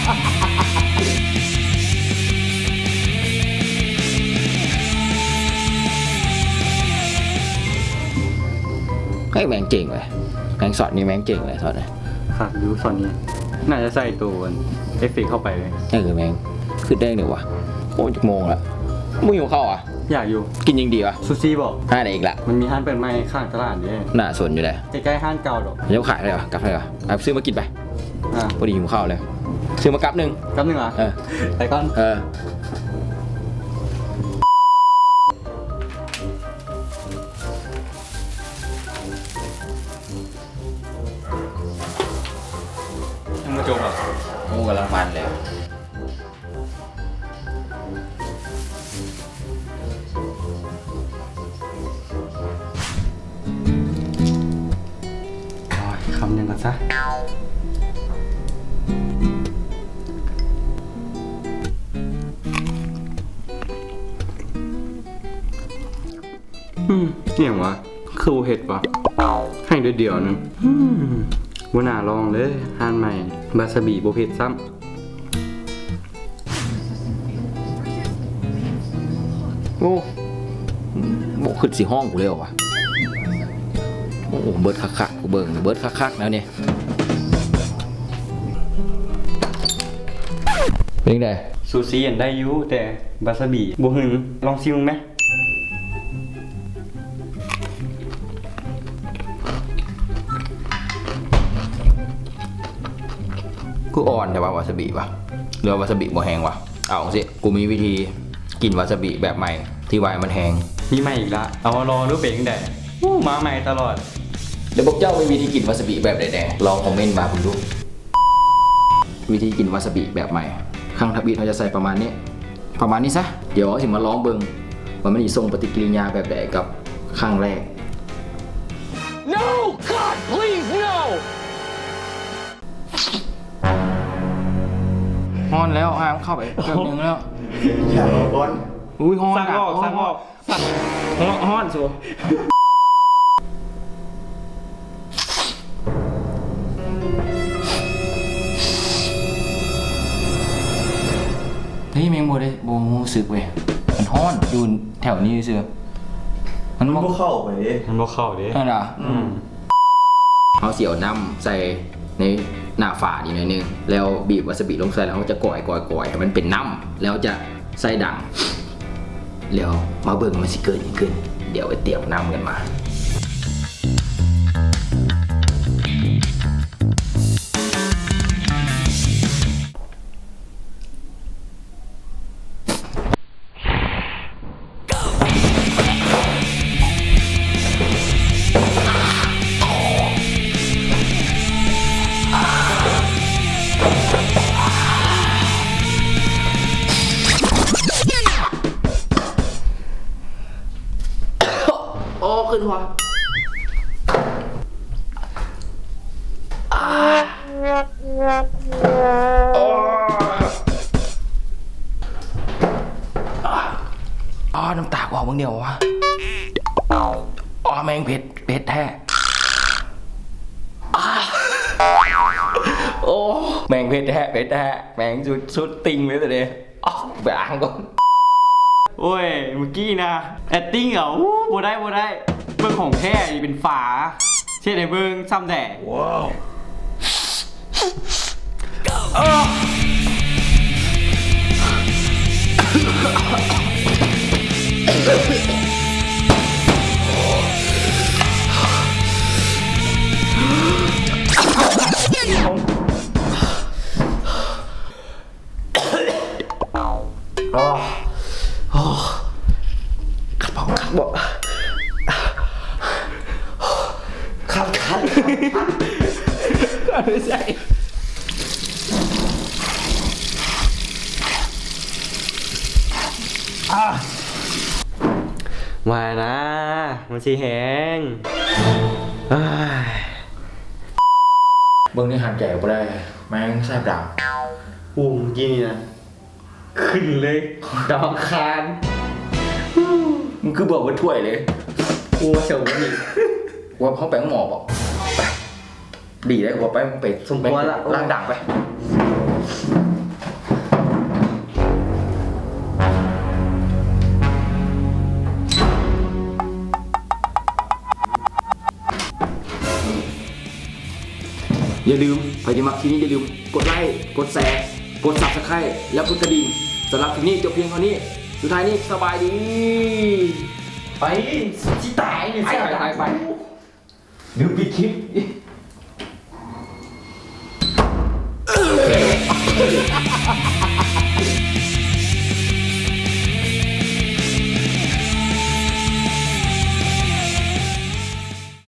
ไอ้แมงเก่งเลยแมงสอดนี่แมงเก่งเลยสอดเลย ครับดูส่วนนี้น่าจะใส่ตัวเอฟเฟกต์เข้าไปเลย แมงขึ้นได้หนึ่งวะโอ้ยโมงละมึงอยู่เข้าอ่ะ อยากอยู่ กินยังดีวะ ซูชิบอก ห้าไหนอีกละ มันมีห้างเปิดใหม่ข้างตลาดเนี่ย น่าสนอยู่เลย ใกล้ๆห้างเก่าดอก เดี๋ยวขายเลยวะกลับเลยวะเอาซื้อมากินไป อ่ะ พอดีหิวข้าวเลยซื้อมากับหนึ่ง แป๊บนึงเหรอ เออ ไปก่อน ยังมาจบอ่ะโอ้กำลังมันเลย คำหนึ่งก่อนซะเนี่ยวะคือเห็ดปะให้เดียวๆนึงวันหน้าลองเลยห้านใหม่บาสบีโบเผ็ดซ้ำ โอ้โหขึ้นสีห้องกูเลยเหรอวะโอ้โหเบิร์ดคักๆกูเบิ่งเบิร์ดคักๆแล้วเนี่ยเป็นไง ซูชิยันได้อยุแต่บาสบีบ่หึงลองชิมไหม กูอ่อนแต่ว่าวาซาบิวะเรือวาซาบิบ่แห้งวะเอาสิกูมีวิธีกินวาซาบิแบบใหม่ที่วายมันแห้ง มีใหม่อีกละเอามารอรูปเป็นยังไงมาใหม่ตลอด เดี๋ยวพวกเจ้ามีวิธีกินวาซาบิแบบใดๆลองคอมเมนต์มาผมดูวิธีกินวาซาบิแบบใหม่ข้างทับบิเราจะใส่ประมาณนี้ซะเดี๋ยวสิมาลองเบิ่งว่ามันสิส่งปฏิกิริยาแบบใดกับข้างแรก No! God, please, no! ฮ้อนแล้วอ้ามเข้าไปเกือบนึงแล้ว อย่าบอล อุ้ยฮ้อน สั่งออกสั่งออก ฮ้อนสัวเฮ้ยแมงโมได้โบรู้สึกเว้ยมันฮ้อนอยู่แถวนี้เสือมันบ่ เข้าไปดิ มันบ่เข้าดิ นั่นเหรอเขาเสียวน้ำใส่ในหน้าฝาอีกหน่อยนึงแล้วบีบวาซาบิลงใส่แล้วเขาจะก่อยให้มันเป็นน้ำแล้วจะใส่ดังแล้วมาเบิ่งมันสิเกินอีกขึ้นเดี๋ยวไปเตรียมน้ำกันมาโอ้ขึ้นหัวน้ำตากูออกมึงเดียววะแมงเผ็ดแท้โอ้แมงเผ็ดแท้แมงสุดติงเลยแต่เดียวไปอ่างก่อน โอ้ยเมื่อกี้นะ acting เหรอบ่ได้เบิ่งของแท้นี่เป็นฝาเช่นไอ้เบิ่งซ้ำแต่ว้าวบอกขับคันไม่ใช่มานะมันสิแหง เบิ้งนี่หันแก่ก็ได้แม่งแซ่บดัง ปุ่มกี้นี่นะขึ้นเลยดาวคาน มันคือบอกว่าถ้วยเลย กูเฉยนี่ ว่าเขาไปหมอบอกไปดีเลยว่าไปสมควรละล่างดังไป อย่าลืมใครที่มาคลิปนี้อย่าลืมกดไลค์กดแชร์กด Subscribe แล้วกดกระดิ่งสำหรับคลิปนี้จบเพียงเท่านี้สุดท้ายนี้สบายดีไปที่ตายเนี่ยไปลืมปิดคลิป